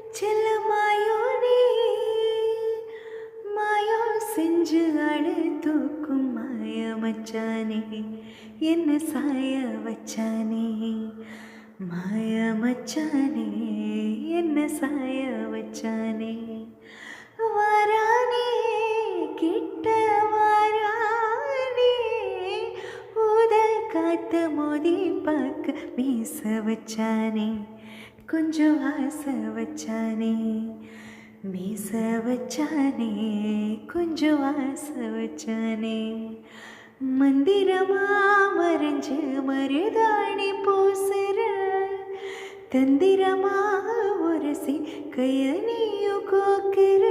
செல்ல மாயோனே மாயம் செஞ்சு அழு தூக்கும் மாய மச்சானே என்ன சாய வச்சானே மாய மச்சானே என்ன சாய வச்சானே வாரானே கிட்ட வாரானே ஊதல் காத்த மோதி பார்க்க மீச வச்சானே கொஞ்சம் ஆசை வச்சானே மீச வச்சானே கொஞ்சம் ஆசை வச்சானே மந்திரமா மறைஞ்சு மருதாணி பூசுற தந்திரமா உரசி கைய நீயும் கோக்குற